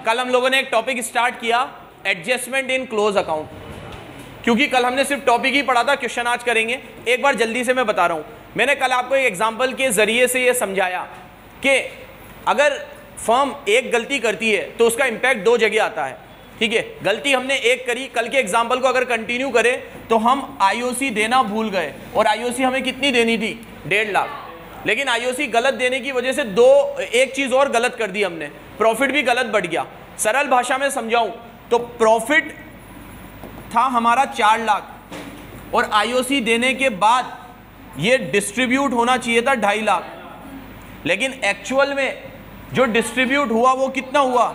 कल हम लोगों ने एक टॉपिक स्टार्ट किया, एडजस्टमेंट इन क्लोज अकाउंट। क्योंकि कल हमने सिर्फ टॉपिक ही पढ़ा था, क्वेश्चन आज करेंगे। एक बार जल्दी से मैं बता रहा हूँ, मैंने कल आपको एक एग्जांपल के जरिए से ये समझाया कि अगर फर्म एक गलती करती है तो उसका इंपैक्ट दो जगह आता है। ठीक है, गलती हमने एक करी, कल के एग्जाम्पल को अगर कंटिन्यू करें तो हम आईओसी देना भूल गए, और आईओसी हमें कितनी देनी थी? 1.5 लाख। लेकिन आईओसी गलत देने की वजह से एक चीज और गलत कर दी हमने, प्रॉफिट भी गलत बढ़ गया। सरल भाषा में समझाऊं तो प्रॉफिट था हमारा 4 लाख, और आईओसी देने के बाद ये डिस्ट्रीब्यूट होना चाहिए था 2.5 लाख, लेकिन एक्चुअल में जो डिस्ट्रीब्यूट हुआ वो कितना हुआ?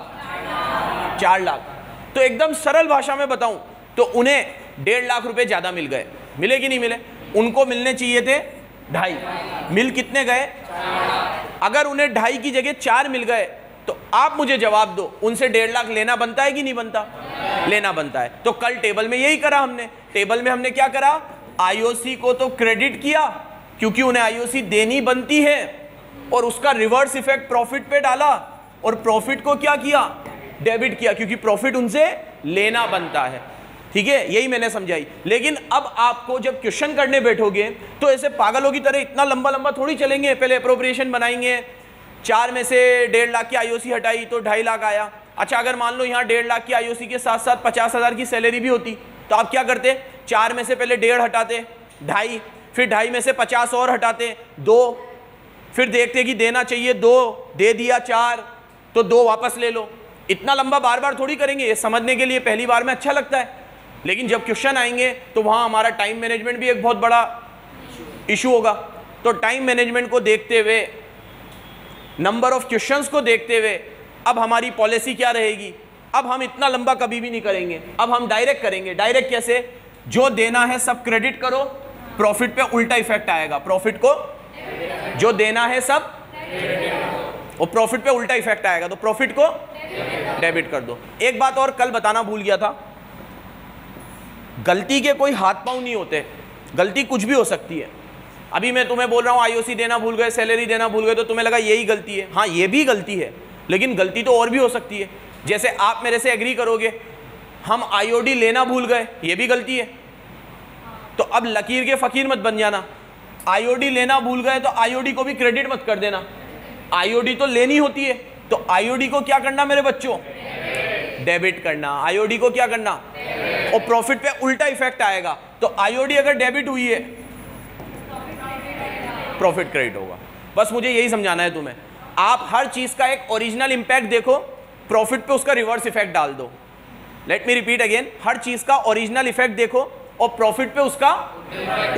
4 लाख। तो एकदम सरल भाषा में बताऊं तो उन्हें 1.5 लाख रुपए ज्यादा मिल गए। मिले कि नहीं मिले? उनको मिलने चाहिए थे 2.5, मिल कितने गए? अगर उन्हें 2.5 की जगह 4 मिल गए तो आप मुझे जवाब दो, उनसे 1.5 लाख लेना बनता है कि नहीं बनता? लेना बनता है। तो कल टेबल में यही करा हमने। टेबल में हमने क्या करा? आईओसी को तो क्रेडिट किया क्योंकि उन्हें आईओसी देनी बनती है, और उसका रिवर्स इफेक्ट प्रॉफिट पे डाला, और प्रॉफिट को क्या किया? डेबिट किया, क्योंकि प्रॉफिट उनसे लेना बनता है। ठीक है, यही मैंने समझाई। लेकिन अब आपको जब क्वेश्चन करने बैठोगे तो ऐसे पागलों की तरह इतना लंबा लंबा थोड़ी चलेंगे। पहले अप्रोप्रिएशन बनाएंगे, 4 में से 1.5 लाख की आईओसी हटाई तो 2.5 लाख आया। अच्छा, अगर मान लो यहाँ 1.5 लाख की आईओसी के साथ साथ 50,000 की सैलरी भी होती तो आप क्या करते? 4 में से पहले 1.5 हटाते, 2.5, फिर 2.5 में से 50 और हटाते, 2, फिर देखते कि देना चाहिए 2, दे दिया 4, तो 2 वापस ले लो। इतना लंबा बार बार थोड़ी करेंगे, ये समझने के लिए पहली बार में अच्छा लगता है, लेकिन जब क्वेश्चन आएंगे तो वहाँ हमारा टाइम मैनेजमेंट भी एक बहुत बड़ा इशू होगा। तो टाइम मैनेजमेंट को देखते हुए, नंबर ऑफ क्वेश्चंस को देखते हुए अब हमारी पॉलिसी क्या रहेगी? अब हम इतना लंबा कभी भी नहीं करेंगे, अब हम डायरेक्ट करेंगे। डायरेक्ट कैसे? जो देना है सब क्रेडिट करो, प्रॉफिट पे उल्टा इफेक्ट आएगा। प्रॉफिट को जो देना है सब, और प्रॉफिट पे उल्टा इफेक्ट आएगा, तो प्रॉफिट को डेबिट कर दो। एक बात और कल बताना भूल गया था, गलती के कोई हाथ पांव नहीं होते, गलती कुछ भी हो सकती है। अभी मैं तुम्हें बोल रहा हूं आईओसी देना भूल गए, सैलरी देना भूल गए, तो तुम्हें लगा यही गलती है। हाँ, ये भी गलती है, लेकिन गलती तो और भी हो सकती है। जैसे आप मेरे से एग्री करोगे, हम आईओडी लेना भूल गए, ये भी गलती है। तो अब लकीर के फकीर मत बन जाना, आईओडी लेना भूल गए तो आईओडी को भी क्रेडिट मत कर देना। आईओडी तो लेनी होती है, तो आईओडी को क्या करना मेरे बच्चों? डेबिट करना। आईओडी को क्या करना? और प्रॉफिट पे उल्टा इफेक्ट आएगा। तो आईओडी अगर डेबिट हुई है, प्रॉफिट क्रेडिट होगा। बस मुझे यही समझाना है तुम्हें। आप हर चीज का एक ओरिजिनल इंपैक्ट देखो, प्रॉफिट पे उसका रिवर्स इफेक्ट डाल दो। लेट मी रिपीट अगेन, हर चीज का ओरिजिनल इफेक्ट देखो और प्रॉफिट पे उसका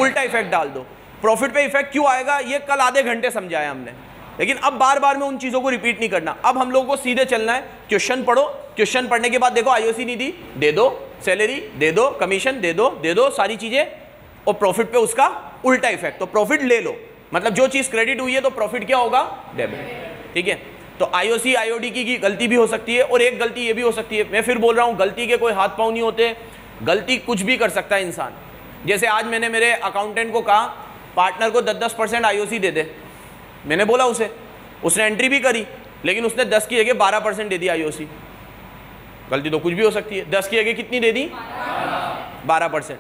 उल्टा इफेक्ट डाल दो। प्रॉफिट पे इफेक्ट क्यों आएगा ये कल आधे घंटे समझाया हमने, लेकिन अब बार बार में उन चीजों को रिपीट नहीं करना। अब हम लोगों को सीधे चलना है, क्वेश्चन पढ़ो, क्वेश्चन पढ़ने के बाद देखो आईओसी नहीं दी, दे दो, सैलरी दे दो, कमीशन दे दो सारी चीजें, और प्रॉफिट पे उसका उल्टा इफेक्ट, तो प्रॉफिट ले लो। मतलब जो चीज क्रेडिट हुई है तो प्रॉफिट क्या होगा? डेबिट। ठीक है, तो आईओसी आईओडी की गलती भी हो सकती है, और एक गलती ये भी हो सकती है, मैं फिर बोल रहा हूँ, गलती के कोई हाथ पांव नहीं होते, गलती कुछ भी कर सकता है इंसान। जैसे आज मैंने मेरे अकाउंटेंट को कहा पार्टनर को 10% आईओसी दे दे, मैंने बोला उसे, उसने एंट्री भी करी, लेकिन उसने 10 की जगह 12% दे दी आईओसी। गलती तो कुछ भी हो सकती है। 10 की जगह कितनी दे दी? 12%।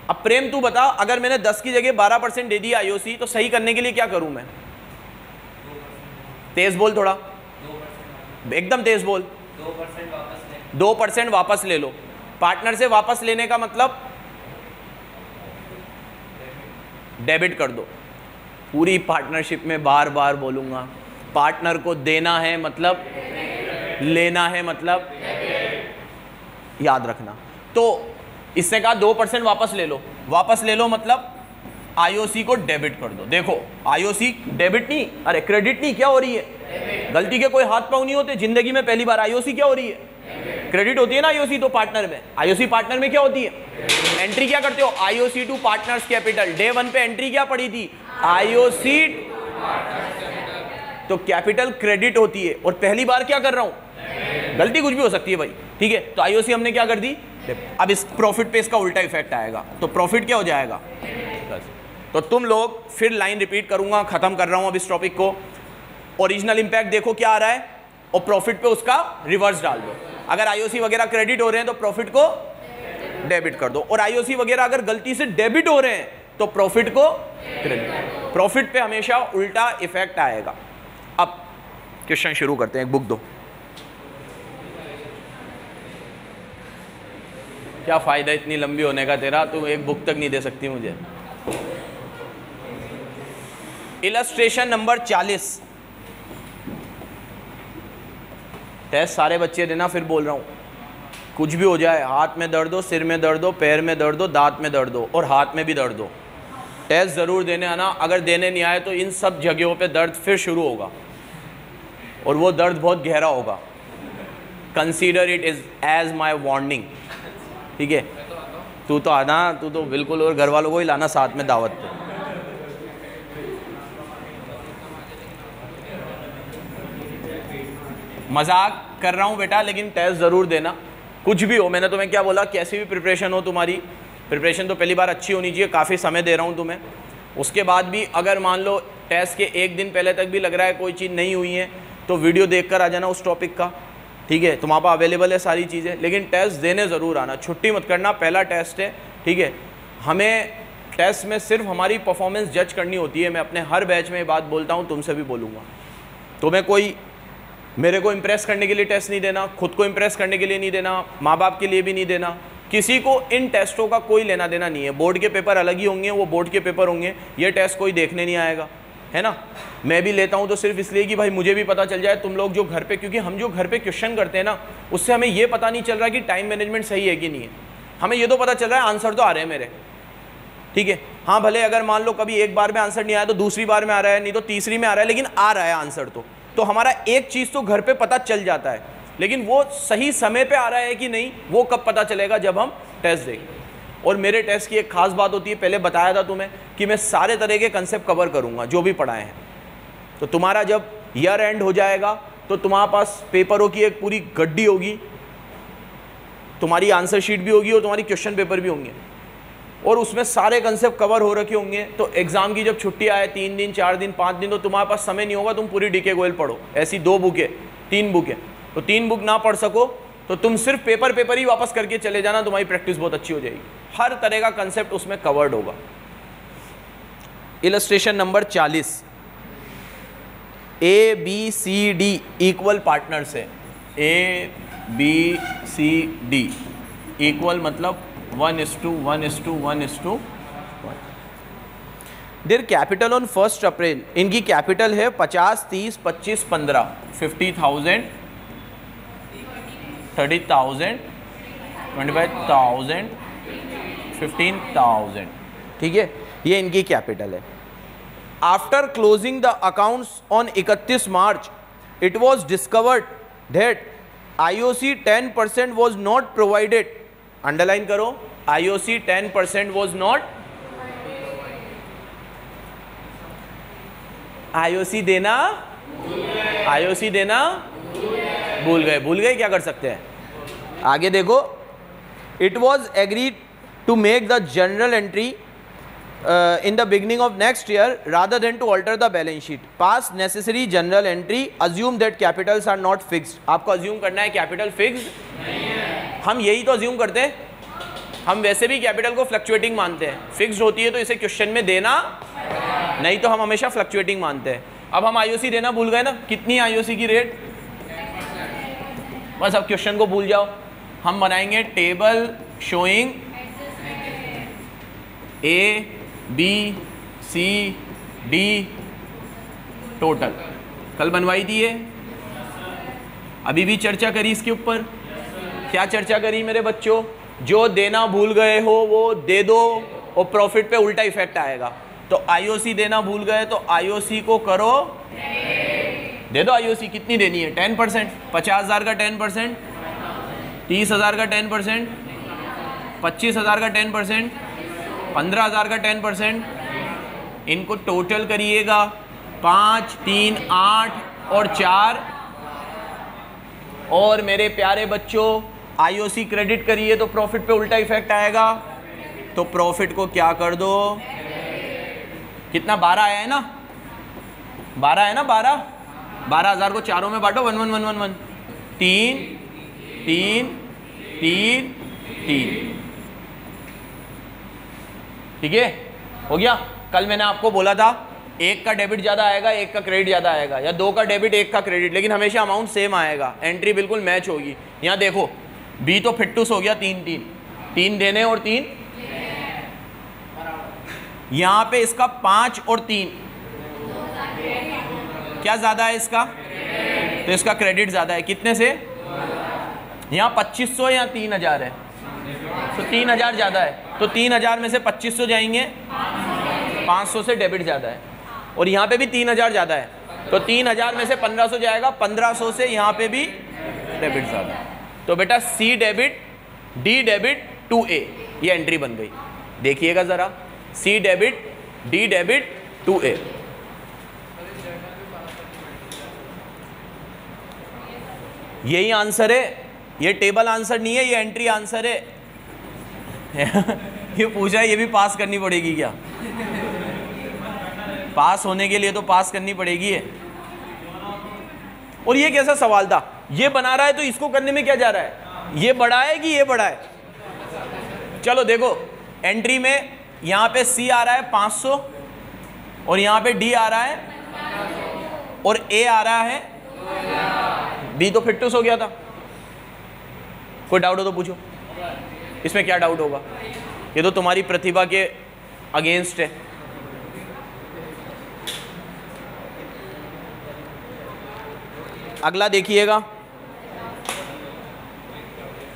अब प्रेम तू बता, अगर मैंने 10 की जगह 12% दे दी आईओसी, तो सही करने के लिए क्या करूं मैं? तेज बोल, थोड़ा एकदम तेज बोल। 2% वापस ले लो। पार्टनर से वापस लेने का मतलब डेबिट कर दो। पूरी पार्टनरशिप में बार बार बोलूंगा, पार्टनर को देना है मतलब लेना है मतलब, याद रखना। तो इसने कहा 2% वापस ले लो। वापस ले लो मतलब आईओसी को डेबिट कर दो। देखो आईओसी डेबिट नहीं, अरे क्रेडिट नहीं, क्या हो रही है? गलती के कोई हाथ पांव नहीं होते। जिंदगी में पहली बार आईओसी क्या हो रही है? क्रेडिट होती है ना आईओसी तो पार्टनर में। आईओसी पार्टनर में क्या होती है? एंट्री क्या करते हो? IOC to partners capital. Day 1 पे एंट्री क्या पड़ी थी? आईओसी, तो कैपिटल क्रेडिट होती है, और पहली बार क्या कर रहा हूं? गलती कुछ भी हो सकती है भाई, ठीक है। तो आईओसी हमने क्या कर दी? अब इस प्रॉफिट पे इसका उल्टा इफेक्ट आएगा, तो प्रॉफिट क्या हो जाएगा? तो तुम लोग फिर लाइन रिपीट करूंगा, खत्म कर रहा हूं अब इस टॉपिक को। ओरिजिनल इंपैक्ट देखो क्या आ रहा है, और प्रॉफिट पे उसका रिवर्स डाल दो। अगर आईओसी वगैरह क्रेडिट हो रहे हैं तो प्रॉफिट को डेबिट कर दो, और आईओसी वगैरह अगर गलती से डेबिट हो रहे हैं तो प्रॉफिट को क्रेडिट। प्रॉफिट पे हमेशा उल्टा इफेक्ट आएगा। अब क्वेश्चन शुरू करते हैं, एक बुक दो। क्या फायदा इतनी लंबी होने का तेरा, तू एक बुक तक नहीं दे सकती मुझे। Illustration number 40। टेस्ट सारे बच्चे देना, फिर बोल रहा हूं, कुछ भी हो जाए, हाथ में दर्द हो, सिर में दर्द हो, पैर में दर्द हो, दांत में दर्द हो और हाथ में भी दर्द हो, टेस्ट ज़रूर देने आना। अगर देने नहीं आए तो इन सब जगहों पे दर्द फिर शुरू होगा और वो दर्द बहुत गहरा होगा। Consider it is as my warning, ठीक है। तू तो आना, तू तो बिल्कुल, और घर वालों को ही लाना साथ में दावत पे। मजाक कर रहा हूँ बेटा, लेकिन टेस्ट ज़रूर देना, कुछ भी हो। मैंने तुम्हें क्या बोला, कैसी भी प्रिपरेशन हो तुम्हारी, प्रिपरेशन तो पहली बार अच्छी होनी चाहिए। काफ़ी समय दे रहा हूँ तुम्हें, उसके बाद भी अगर मान लो टेस्ट के एक दिन पहले तक भी लग रहा है कोई चीज़ नहीं हुई है तो वीडियो देखकर आ जाना उस टॉपिक का, ठीक है। तुम्हारे पास अवेलेबल है सारी चीज़ें, लेकिन टेस्ट देने ज़रूर आना, छुट्टी मत करना। पहला टेस्ट है, ठीक है। हमें टेस्ट में सिर्फ हमारी परफॉर्मेंस जज करनी होती है। मैं अपने हर बैच में ये बात बोलता हूँ, तुमसे भी बोलूँगा। तुम्हें कोई मेरे को इम्प्रेस करने के लिए टेस्ट नहीं देना, खुद को इम्प्रेस करने के लिए नहीं देना, माँ बाप के लिए भी नहीं देना, किसी को इन टेस्टों का कोई लेना देना नहीं है। बोर्ड के पेपर अलग ही होंगे, वो बोर्ड के पेपर होंगे, ये टेस्ट कोई देखने नहीं आएगा, है ना। मैं भी लेता हूँ तो सिर्फ इसलिए कि भाई मुझे भी पता चल जाए, तुम लोग जो घर पे, क्योंकि हम जो घर पे क्वेश्चन करते हैं ना, उससे हमें ये पता नहीं चल रहा कि टाइम मैनेजमेंट सही है कि नहीं है। हमें ये तो पता चल रहा है आंसर तो आ रहे हैं मेरे, ठीक है। हाँ, भले अगर मान लो कभी एक बार में आंसर नहीं आया तो दूसरी बार में आ रहा है, नहीं तो तीसरी में आ रहा है, लेकिन आ रहा है आंसर। तो हमारा एक चीज़ तो घर पे पता चल जाता है, लेकिन वो सही समय पे आ रहा है कि नहीं, वो कब पता चलेगा, जब हम टेस्ट देंगे। और मेरे टेस्ट की एक खास बात होती है, पहले बताया था तुम्हें कि मैं सारे तरह के कंसेप्ट कवर करूंगा जो भी पढ़ाए हैं। तो तुम्हारा जब ईयर एंड हो जाएगा तो तुम्हारे पास पेपरों की एक पूरी गड्डी होगी, तुम्हारी आंसर शीट भी होगी और तुम्हारी क्वेश्चन पेपर भी होंगे, और उसमें सारे कंसेप्ट कवर हो रखे होंगे। तो एग्जाम की जब छुट्टी आए, 3 दिन 4 दिन 5 दिन, तो तुम्हारे पास समय नहीं होगा तुम पूरी डीके गोयल पढ़ो। ऐसी 2 बुक है, 3 बुक है, तो 3 बुक ना पढ़ सको तो तुम सिर्फ पेपर ही वापस करके चले जाना, तुम्हारी प्रैक्टिस बहुत अच्छी हो जाएगी। हर तरह का कंसेप्ट उसमें कवर्ड होगा। Illustration number 40। ABCD equal partners है। ABCD इक्वल मतलब 1:1:1:1। देयर कैपिटल ऑन 1 अप्रैल, इनकी कैपिटल है 50, 30, 25, 15, 50,000, 30,000, 25,000, 15,000, ठीक है। ये इनकी कैपिटल है। After closing the accounts on 31 March it was discovered that IOC 10% was not provided. Underline करो, IOC 10% वॉज नॉट। IOC देना, IOC देना भूल गए, क्या कर सकते हैं। आगे देखो, it was agreed to make the general entry in the beginning of next year rather than to alter the balance sheet. Pass necessary journal entry. Assume that capitals are not fixed. आपको assume करना है capital fixed नहीं है। हम यही तो assume करते हैं, हम वैसे भी कैपिटल को फ्लक्चुएटिंग मानते हैं। फिक्स्ड होती है तो इसे क्वेश्चन में देना नहीं, तो हम हमेशा फ्लक्चुएटिंग मानते हैं। अब हम IOC देना भूल गए ना, कितनी IOC की रेट, बस अब क्वेश्चन को भूल जाओ। हम बनाएंगे टेबल शोइंग ABCD टोटल। कल बनवाई थी ये, अभी भी चर्चा करी इसके ऊपर। क्या चर्चा करी मेरे बच्चों, जो देना भूल गए हो वो दे दो और प्रॉफिट पे उल्टा इफेक्ट आएगा। तो IOC देना भूल गए तो IOC को करो, दे दो। IOC कितनी देनी है, 10%, 50,000 का 10%, 30,000 का 10%, 25,000 का 10%, 15,000 का 10%। इनको टोटल करिएगा, 5, 3, 8 और 4। और मेरे प्यारे बच्चों IOC क्रेडिट करिए तो प्रॉफिट पे उल्टा इफेक्ट आएगा। तो प्रॉफिट को क्या कर दो, कितना 12 आया है ना, 12 है ना, 12 12,000 को चारों में बांटो, 1 1 1 1 1, 3 3 3 3, ठीक है, हो गया। कल मैंने आपको बोला था एक का डेबिट ज़्यादा आएगा, एक का क्रेडिट ज़्यादा आएगा, या दो का डेबिट एक का क्रेडिट, लेकिन हमेशा अमाउंट सेम आएगा, एंट्री बिल्कुल मैच होगी। यहाँ देखो बी तो फिट्टूस हो गया, 3 3 3 देने और 3, यहाँ पे इसका 5 और 3 क्या ज़्यादा है इसका, तो इसका क्रेडिट ज़्यादा है, कितने से, यहाँ 2500 या 3000 है, तो 3000 ज़्यादा है, तो 3000 में से 2500 जाएंगे, 500 से डेबिट ज़्यादा है, और यहाँ पे भी 3000 ज़्यादा है, तो 3000 में से 1500 जाएगा, 1500 से यहाँ पे भी डेबिट ज़्यादा है। तो बेटा सी डेबिट डी डेबिट टू ए, ये एंट्री बन गई। देखिएगा ज़रा, सी डेबिट डी डेबिट टू ए, यही आंसर है, ये टेबल आंसर नहीं है, ये एंट्री आंसर है। ये पूछा है, ये भी पास करनी पड़ेगी क्या, पास होने के लिए तो पास करनी पड़ेगी है। और ये कैसा सवाल था, ये बना रहा है तो इसको करने में क्या जा रहा है, ये बड़ा है कि ये बड़ा है। चलो देखो एंट्री में यहाँ पे सी आ रहा है 500 और यहाँ पे डी आ रहा है और ए आ रहा है, बी तो फिट्टूस हो गया था। कोई डाउट हो तो पूछो, इसमें क्या डाउट होगा, ये तो तुम्हारी प्रतिभा के अगेंस्ट है। अगला देखिएगा,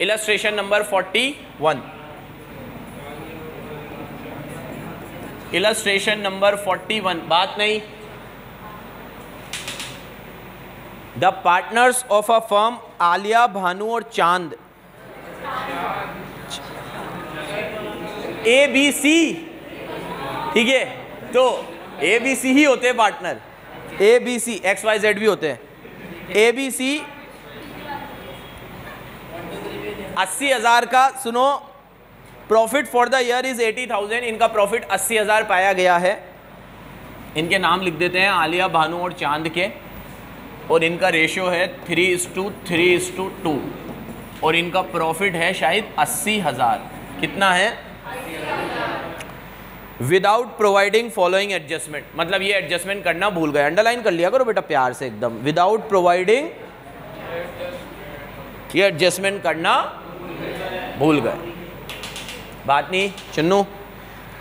इलस्ट्रेशन नंबर 41, इलस्ट्रेशन नंबर 41, बात नहीं। The partners of a firm Alia, Bhanu और चांद, ए बी सी, ठीक है, तो ए बी सी ही होते हैं partner, A B C, X Y Z भी होते हैं। ए बी सी 80,000 का, सुनो, profit for the year is 80,000, इनका प्रॉफिट 80,000 पाया गया है। इनके नाम लिख देते हैं, आलिया, भानु और चांद के, और इनका रेशियो है 3:3:2 और इनका प्रॉफिट है शायद 80,000। कितना है, विदाउट प्रोवाइडिंग फॉलोइंग एडजस्टमेंट, मतलब ये एडजस्टमेंट करना भूल गए। अंडरलाइन कर लिया करो बेटा प्यार से एकदम, विदाउट प्रोवाइडिंग, ये एडजस्टमेंट करना भूल गए, बात नहीं। चन्नू,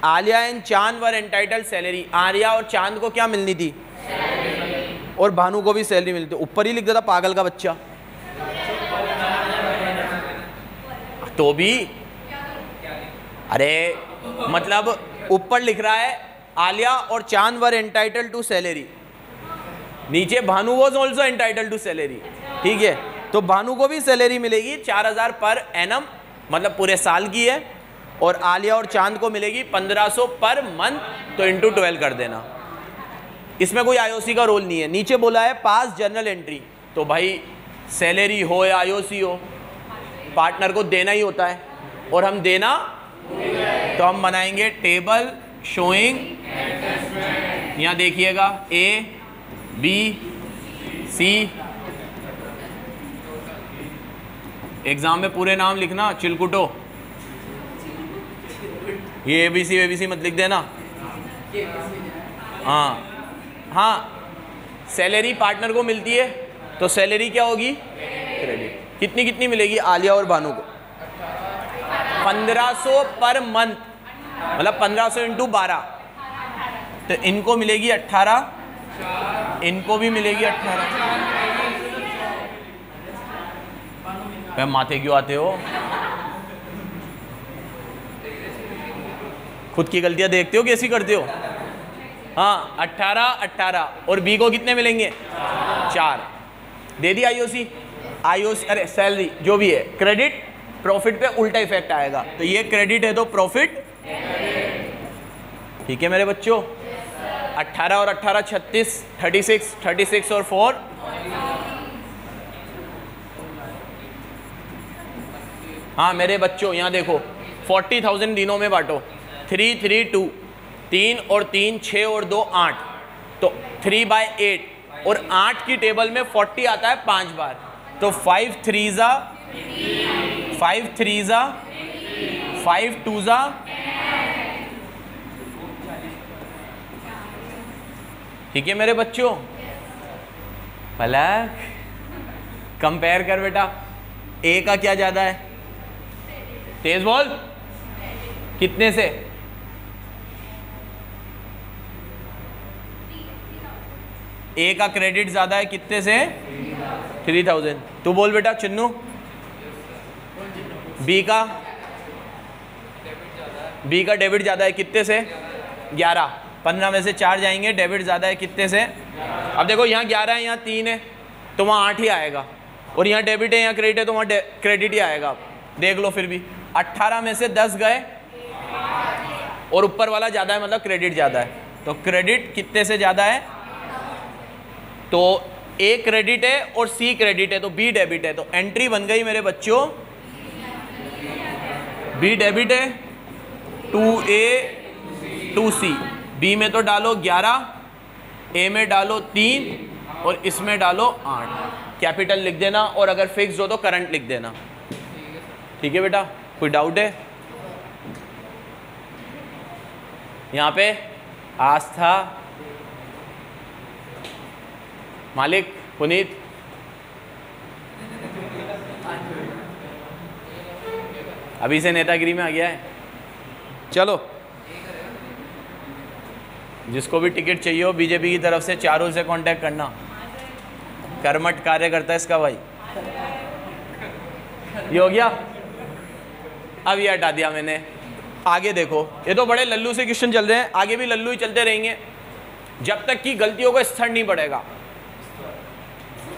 आलिया एंड चांद वर एंटाइटल्ड सैलरी, आलिया और चांद को क्या मिलनी थी, और भानु को भी सैलरी मिलती थी। ऊपर ही लिख देता पागल का बच्चा, तो भी, अरे मतलब ऊपर लिख रहा है आलिया और चांद वर एंटाइटल्ड टू सैलरी, नीचे Bhanu was also entitled to salary, ठीक है, तो भानु को भी सैलरी मिलेगी 4000 पर एनम, मतलब पूरे साल की है, और आलिया और चांद को मिलेगी 1500 पर मंथ, तो इंटू 12 कर देना। इसमें कोई आईओसी का रोल नहीं है। नीचे बोला है पास जर्नल एंट्री, तो भाई सैलरी हो या आईओसी हो, पार्टनर को देना ही होता है, और हम देना, तो हम बनाएंगे टेबल शोइंग, यहाँ देखिएगा ए बी सी, एग्जाम में पूरे नाम लिखना, चिलकुटो, ये एबीसी मत लिख देना। हाँ हाँ, सैलरी पार्टनर को मिलती है, तो सैलरी क्या होगी, क्रेडिट। कितनी कितनी मिलेगी आलिया और भानु को, 1500 पर मंथ, मतलब 1500 इंटू 12, तो इनको मिलेगी 18, इनको भी मिलेगी 18। मैं माथे क्यों आते हो, खुद की गलतियां देखते हो कैसी करते हो। हाँ 18 और बी को कितने मिलेंगे, 4। दे दी आईओसी, अरे सैलरी जो भी है, क्रेडिट प्रॉफिट पे उल्टा इफेक्ट आएगा, तो ये क्रेडिट है तो प्रॉफिट, ठीक है मेरे बच्चों। 18 और 18 36, 36 और 4, हाँ मेरे बच्चों यहाँ देखो 40,000 दिनों में बांटो, 3 3 2, 3 और 3 6 और 2 8, तो 3/8 और 8 की टेबल में 40 आता है 5 बार, तो 5 3 जा 5 3 जा 5 2 जा, ठीक है मेरे बच्चों। पलक कंपेयर कर बेटा, ए का क्या ज्यादा है, तेज बोल, कितने से? ए का क्रेडिट ज्यादा है कितने से? 3000। तू बोल बेटा चिन्नू। बी का डेबिट ज्यादा है कितने से? 11। 15 में से 4 जाएंगे, डेबिट ज्यादा है कितने से? अब देखो यहाँ 11 है, यहाँ 3 है, तो वहाँ 8 ही आएगा, और यहाँ डेबिट है यहाँ क्रेडिट है, तो वहाँ क्रेडिट ही आएगा। देख लो फिर भी 18 में से 10 गए, और ऊपर वाला ज्यादा है मतलब क्रेडिट ज्यादा है, तो क्रेडिट कितने से ज्यादा है? तो ए क्रेडिट है और सी क्रेडिट है, तो बी डेबिट है। तो एंट्री बन गई मेरे बच्चों, बी डेबिट है, 2A 2C। बी में तो डालो 11, ए में डालो 3 और इसमें डालो 8। कैपिटल लिख देना, और अगर फिक्स हो तो करंट लिख देना, ठीक है बेटा। कोई डाउट है यहाँ पे? आस्था, मालिक, पुनीत, अभी से नेतागिरी में आ गया है। चलो, जिसको भी टिकट चाहिए हो बीजेपी की तरफ से, चारों से कांटेक्ट करना। कर्मठ कार्य करता है इसका भाई। ये हो गया, अब ये हटा दिया मैंने। आगे देखो, ये तो बड़े लल्लू से क्वेश्चन चल रहे हैं, आगे भी लल्लू ही चलते रहेंगे जब तक कि गलतियों का स्तर नहीं बढ़ेगा।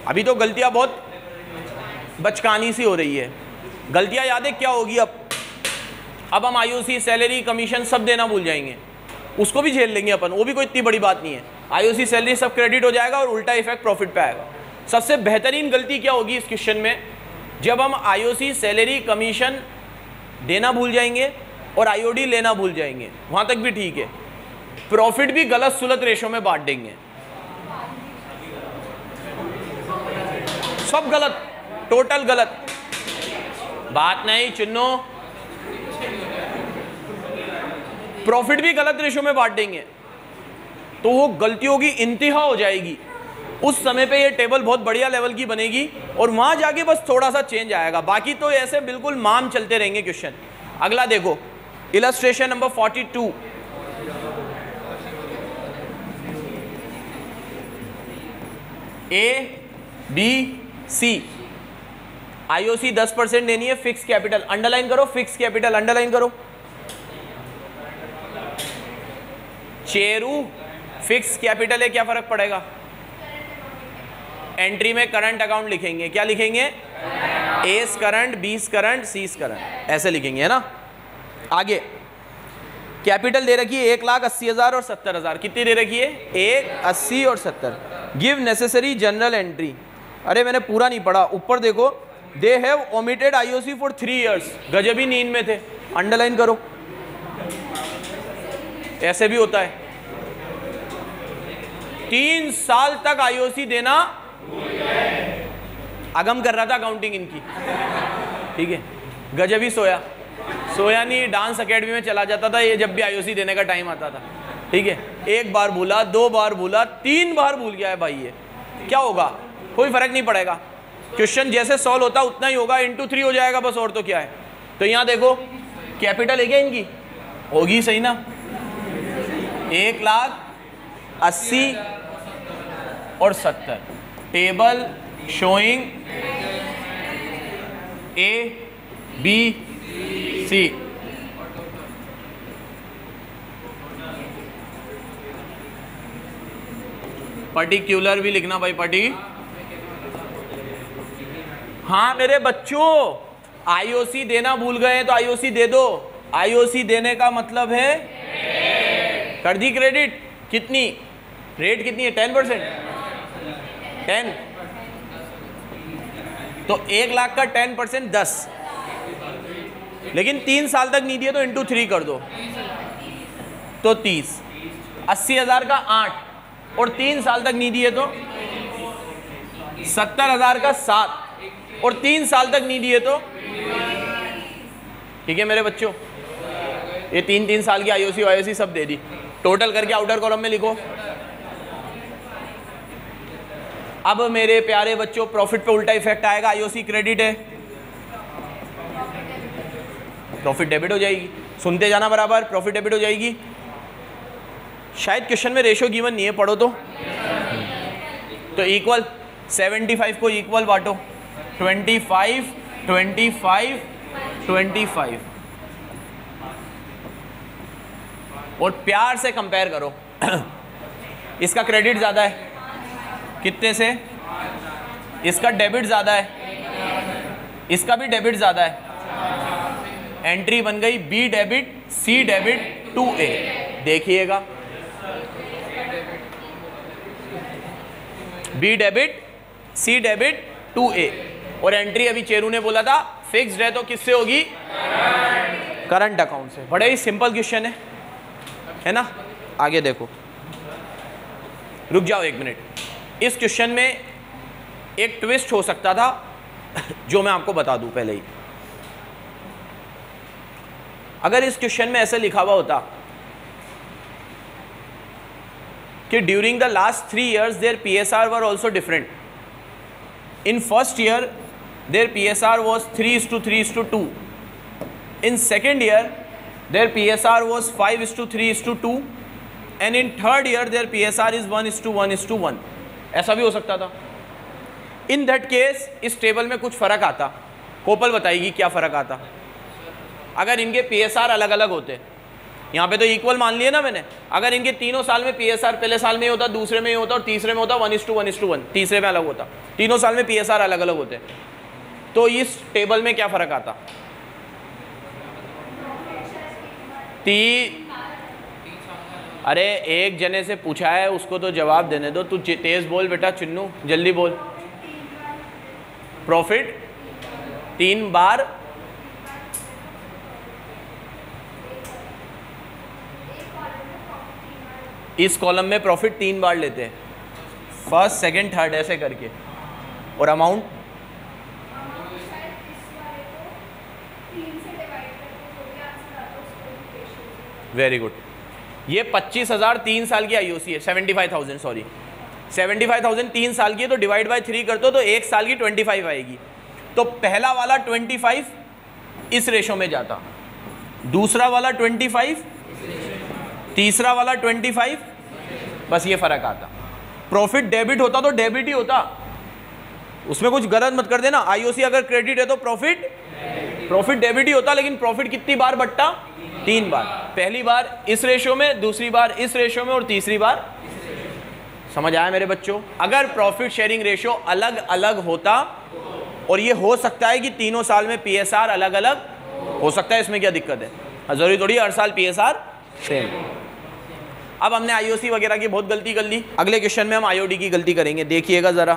अभी तो गलतियां बहुत बचकानी सी हो रही है। गलतियां याद है क्या होगी? अब हम आईओसी, सैलरी, कमीशन सब देना भूल जाएंगे, उसको भी झेल लेंगे अपन, वो भी कोई इतनी बड़ी बात नहीं है। आईओसी, सैलरी सब क्रेडिट हो जाएगा और उल्टा इफेक्ट प्रॉफिट पे आएगा। सबसे बेहतरीन गलती क्या होगी इस क्वेश्चन में? जब हम आईओसी, सैलरी, कमीशन देना भूल जाएंगे और आईओडी लेना भूल जाएंगे, वहां तक भी ठीक है। प्रॉफिट भी गलत सुलत रेशो में बांट देंगे, सब गलत, टोटल गलत। बात नहीं चिन्नो, प्रॉफिट भी गलत रेशो में बांट देंगे, तो वो गलतियों की इंतहा हो जाएगी। उस समय पे ये टेबल बहुत बढ़िया लेवल की बनेगी, और वहां जाके बस थोड़ा सा चेंज आएगा, बाकी तो ऐसे बिल्कुल माम चलते रहेंगे क्वेश्चन। अगला देखो, illustration number 42। A B C, IOC 10% देनी है, फिक्स कैपिटल अंडरलाइन करो, फिक्स कैपिटल अंडरलाइन करो। चेरू फिक्स कैपिटल है, क्या फर्क पड़ेगा? एंट्री में करंट अकाउंट लिखेंगे, क्या लिखेंगे? एस करंट, बीस करंट, सीस करंट, ऐसे लिखेंगे, है ना। आगे कैपिटल दे रखी है 1,80,000 और 70,000। कितनी दे रखी है? 1, 80 और 70। Give necessary general entry. अरे मैंने पूरा नहीं पढ़ा, ऊपर देखो, they have omitted IOC for 3 years। गजब ही नींद में थे, अंडरलाइन करो। ऐसे भी होता है, 3 साल तक आईओसी देना अगम कर रहा था अकाउंटिंग इनकी, ठीक है। गजब ही सोया नहीं, डांस एकेडमी में चला जाता था ये जब भी आईओसी देने का टाइम आता था, ठीक है। 1 बार भूला, 2 बार भूला, 3 बार भूल गया है भाई, ये क्या होगा? कोई फर्क नहीं पड़ेगा, क्वेश्चन जैसे सॉल्व होता उतना ही होगा, इंटू 3 हो जाएगा बस, और तो क्या है। तो यहाँ देखो कैपिटल है क्या इनकी? होगी सही ना, 1,80,000 और 70। Table showing A B C. Particular भी लिखना भाई, हाँ मेरे बच्चों, आईओसी देना भूल गए तो आईओसी दे दो। आईओसी देने का मतलब है कर दी क्रेडिट। कितनी रेट कितनी है? 10%, 10। तो 1 लाख का 10% 10, लेकिन 3 साल तक नहीं दिए तो इंटू 3 कर दो, तो 30। 80,000 का 8 और 3 साल तक नहीं दिए तो 70,000 का 7 और 3 साल तक नहीं दिए तो ठीक है मेरे बच्चों, ये 3-3 साल की आईओसी वाईओसी सब दे दी, टोटल करके आउटर कॉलम में लिखो। अब मेरे प्यारे बच्चों प्रॉफिट पे उल्टा इफेक्ट आएगा, आईओसी क्रेडिट है, प्रॉफिट डेबिट हो जाएगी। सुनते जाना बराबर, प्रॉफिट डेबिट हो जाएगी। शायद क्वेश्चन में रेशियो गिवन नहीं है, पढ़ो तो इक्वल 75 को इक्वल बांटो, 25 25 25 और प्यार से कंपेयर करो। इसका क्रेडिट ज़्यादा है कितने से, इसका डेबिट ज़्यादा है, इसका भी डेबिट ज़्यादा है। एंट्री बन गई बी डेबिट सी डेबिट 2A। देखिएगा बी डेबिट सी डेबिट 2A और एंट्री अभी चेरू ने बोला था फिक्स्ड है तो किससे होगी, करंट अकाउंट से। बड़े ही सिंपल क्वेश्चन है ना। आगे देखो, रुक जाओ एक मिनट, इस क्वेश्चन में एक ट्विस्ट हो सकता था जो मैं आपको बता दूं पहले ही। अगर इस क्वेश्चन में ऐसे लिखा हुआ होता कि during the last 3 years there PSR were also different. In first year there PSR was 3:3:2, in second year there PSR was 5:3:2 and in third year there PSR is 1:1:1। ऐसा भी हो सकता था। इन दैट केस इस table में कुछ फर्क आता, कोपल बताएगी क्या फर्क आता। अगर इनके PSR अलग अलग होते, यहाँ पे तो इक्वल मान लिए ना मैंने, अगर इनके तीनों साल में PSR पहले साल में होता, दूसरे में होता और तीसरे में होता 1:1:1, तीसरे में अलग होता, तीनों साल में PSR अलग अलग होते, तो इस टेबल में क्या फर्क आता। अरे एक जने से पूछा है उसको तो जवाब देने दो, तू तेज बोल बेटा, चिन्नू जल्दी बोल। प्रॉफिट 3 बार इस कॉलम में प्रॉफिट 3 बार लेते हैं, फर्स्ट सेकंड थर्ड ऐसे करके, और अमाउंट वेरी गुड। ये 25,000 3 साल की आईओसी है, 75,000 सॉरी 75,000 3 साल की है, तो डिवाइड बाय 3 कर दो तो 1 साल की 25 आएगी। तो पहला वाला 25 इस रेशो में जाता, दूसरा वाला 25, तीसरा वाला 25, बस ये फर्क आता। प्रॉफिट डेबिट होता तो डेबिट ही होता, उसमें कुछ गलत मत कर देना। आईओसी अगर क्रेडिट है तो प्रॉफिट डेबिट ही होता, लेकिन प्रॉफिट कितनी बार बट्टा, 3 बार। पहली बार इस रेशो में, दूसरी बार इस रेशो में और तीसरी बार। समझ आया मेरे बच्चों। अगर प्रॉफिट शेयरिंग रेशो अलग अलग होता, और ये हो सकता है कि तीनों साल में PSR अलग अलग हो सकता है, इसमें क्या दिक्कत है, जरूरी थोड़ी हर साल PSR सेम। अब हमने आईओसी वगैरह की बहुत गलती कर ली, अगले क्वेश्चन में हम आईओडी की गलती करेंगे, देखिएगा जरा।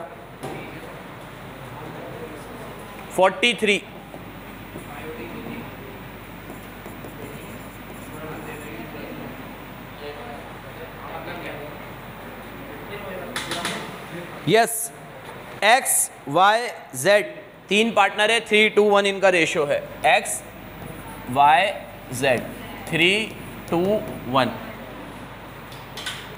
43 yes, x Y z 3 partner है, 3:1 इनका रेशियो है, x Y z 3:1।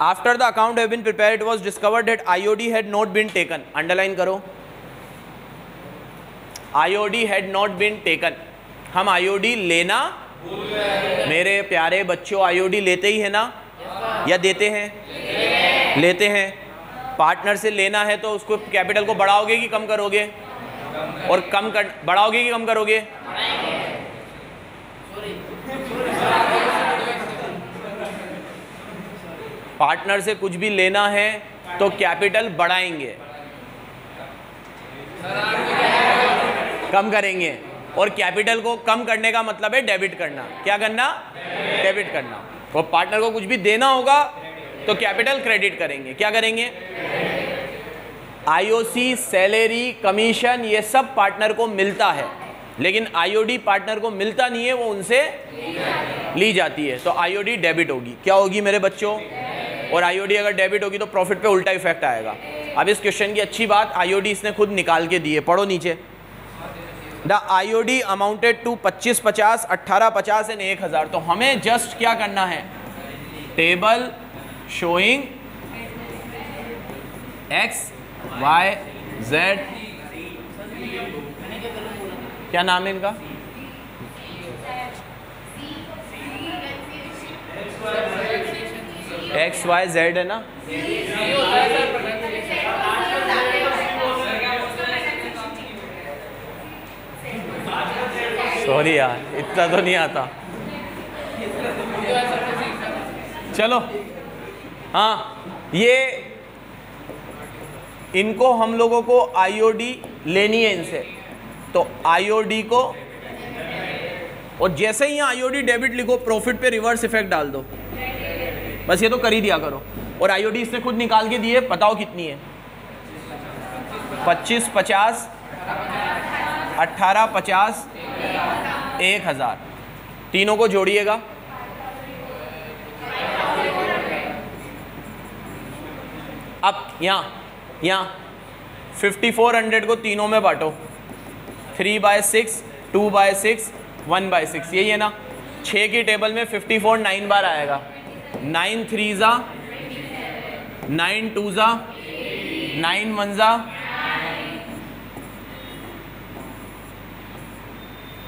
After the account have been prepared it was discovered that IOD had not been taken. Underline करो, IOD had not been taken. हम आईओडी लेना, मेरे प्यारे बच्चों IOD लेते ही है ना, या देते हैं, लेते हैं। पार्टनर से लेना है तो उसको कैपिटल को बढ़ाओगे कि कम करोगे, और कम कर बढ़ाओगे कि कम करोगे, पार्टनर से कुछ भी लेना है तो कैपिटल बढ़ाएंगे, कम करेंगे, और कैपिटल को कम करने का मतलब है डेबिट करना। क्या करना, डेबिट करना। और पार्टनर को कुछ भी देना होगा तो कैपिटल क्रेडिट करेंगे। क्या करेंगे, आईओसी, सैलरी, कमीशन, ये सब पार्टनर को मिलता है, लेकिन आईओडी पार्टनर को मिलता नहीं है, वो उनसे ली जाती है, तो आईओडी डेबिट होगी। क्या होगी मेरे बच्चों, और आईओडी अगर डेबिट होगी तो प्रॉफिट पे उल्टा इफेक्ट आएगा। अब इस क्वेश्चन की अच्छी बात, आईओडी इसने खुद निकाल के दी है, पढ़ो नीचे। The IOD amounted to 2550, 1850 and 1000। तो हमें जस्ट क्या करना है, table showing X Y Z, क्या नाम है इनका, एक्स वाई जेड है ना, सॉरी यार इतना तो नहीं आता, चलो हाँ, ये इनको हम लोगों को आईओडी लेनी है इनसे, तो आईओडी को, और जैसे ही यहाँ आईओडी डेबिट लिखो प्रॉफिट पे रिवर्स इफेक्ट डाल दो, बस ये तो कर ही दिया करो। और आईओडी इसने खुद निकाल के दी है, बताओ कितनी है, 2550, 1850, 1000, तीनों को जोड़िएगा, अब यहाँ 5400 को तीनों में बांटो, 3/6, 2/6, 1/6, यही है ना। 6 की टेबल में 54 9 बार आएगा, 9 3 जा, 9 2 जा, 9 1 जा,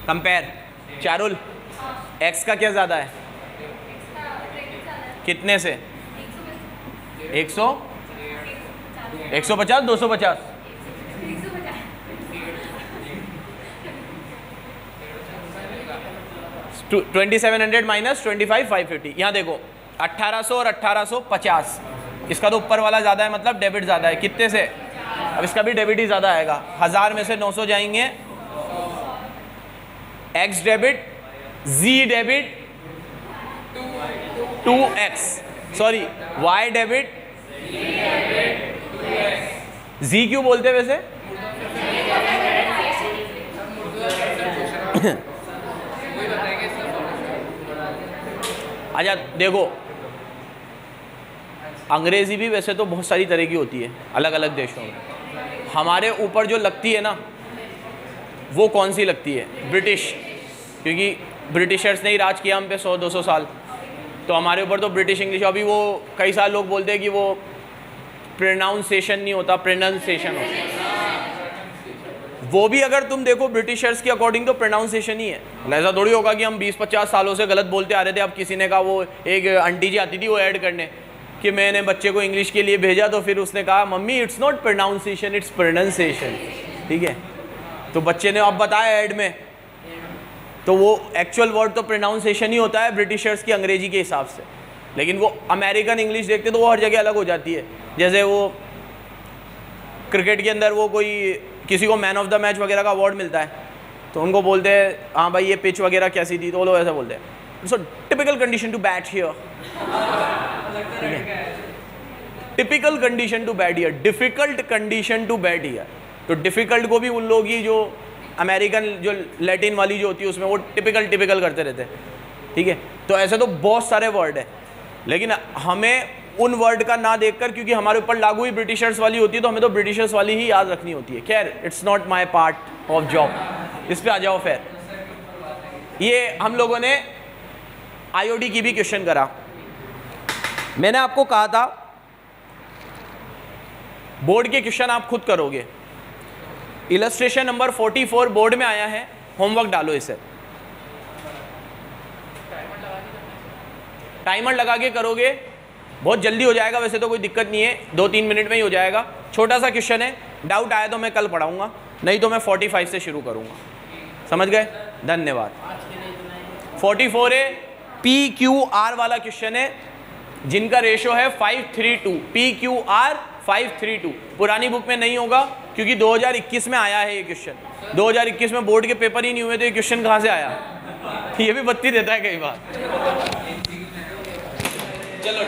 कंपेयर। चारुल x का क्या ज़्यादा है, कितने से, 100, 150, 250, 2700 माइनस 25 550। यहाँ देखो 1800 और 1850, इसका तो ऊपर वाला ज़्यादा है, मतलब डेबिट ज़्यादा है, कितने से, अब इसका भी डेबिट ही ज़्यादा आएगा, 1000 में से 900 जाएंगे, x debit, z debit, 2x, sorry y debit, z क्यों बोलते वैसे, अच्छा देखो अंग्रेजी भी वैसे तो बहुत सारी तरह की होती है अलग अलग देशों में, हमारे ऊपर जो लगती है ना वो कौन सी लगती है, ब्रिटिश, क्योंकि ब्रिटिशर्स ने ही राज किया हम पे 100-200 साल, तो हमारे ऊपर तो ब्रिटिश इंग्लिश। अभी वो कई सारे लोग बोलते हैं कि वो प्रोनाउंसिएशन नहीं होता, प्रोनाउंसिएशन होता है, वो भी अगर तुम देखो ब्रिटिशर्स के अकॉर्डिंग तो प्रोनाउंसिएशन ही है। ऐसा थोड़ी होगा कि हम 20-50 सालों से गलत बोलते आ रहे थे, अब किसी ने कहा, वो एक आंटी जी आती थी वो ऐड करने कि मैंने बच्चे को इंग्लिश के लिए भेजा, तो फिर उसने कहा mummy it's not pronunciation it's pronunciation, ठीक है, तो बच्चे ने अब बताया ऐड में, तो वो एक्चुअल वर्ड तो प्रोनाउंसिएशन ही होता है ब्रिटिशर्स की अंग्रेजी के हिसाब से, लेकिन वो अमेरिकन इंग्लिश देखते तो वो हर जगह अलग हो जाती है। जैसे वो क्रिकेट के अंदर वो कोई किसी को मैन ऑफ द मैच वगैरह का अवार्ड मिलता है, तो उनको बोलते हैं हाँ भाई ये पिच वगैरह कैसी थी, तो वो लोग ऐसा बोलते हैं, so typical condition to bat here, ठीक है, typical condition to bat here, difficult condition to bat here. तो डिफिकल्ट को भी उन लोग ही जो अमेरिकन जो लैटिन वाली जो होती है उसमें वो टिपिकल करते रहते हैं, ठीक है। तो ऐसे तो बहुत सारे वर्ड है, लेकिन हमें उन वर्ड का ना देखकर, क्योंकि हमारे ऊपर लागू ही ब्रिटिशर्स वाली होती है, तो हमें तो ब्रिटिशर्स वाली ही याद रखनी होती है। खैर it's not my part of job, इस पे आ जाओ। फिर ये हम लोगों ने आईओडी की भी क्वेश्चन करा। मैंने आपको कहा था बोर्ड के क्वेश्चन आप खुद करोगे। इलस्ट्रेशन नंबर 44 बोर्ड में आया है, होमवर्क डालो इसे, टाइमर लगा के करोगे, बहुत जल्दी हो जाएगा, वैसे तो कोई दिक्कत नहीं है, 2-3 मिनट में ही हो जाएगा। छोटा सा क्वेश्चन है, डाउट आया तो मैं कल पढ़ाऊंगा, नहीं तो मैं 45 से शुरू करूंगा, समझ गए, धन्यवाद। 44 है, PQR वाला क्वेश्चन है, जिनका रेशो है 5:3:2, PQR 5:3:2। पुरानी बुक में नहीं होगा क्योंकि 2021 में आया है ये क्वेश्चन, 2021 में बोर्ड के पेपर ही नहीं हुए, तो ये क्वेश्चन कहाँ से आया, ये भी बत्ती देता है कई बार। चलो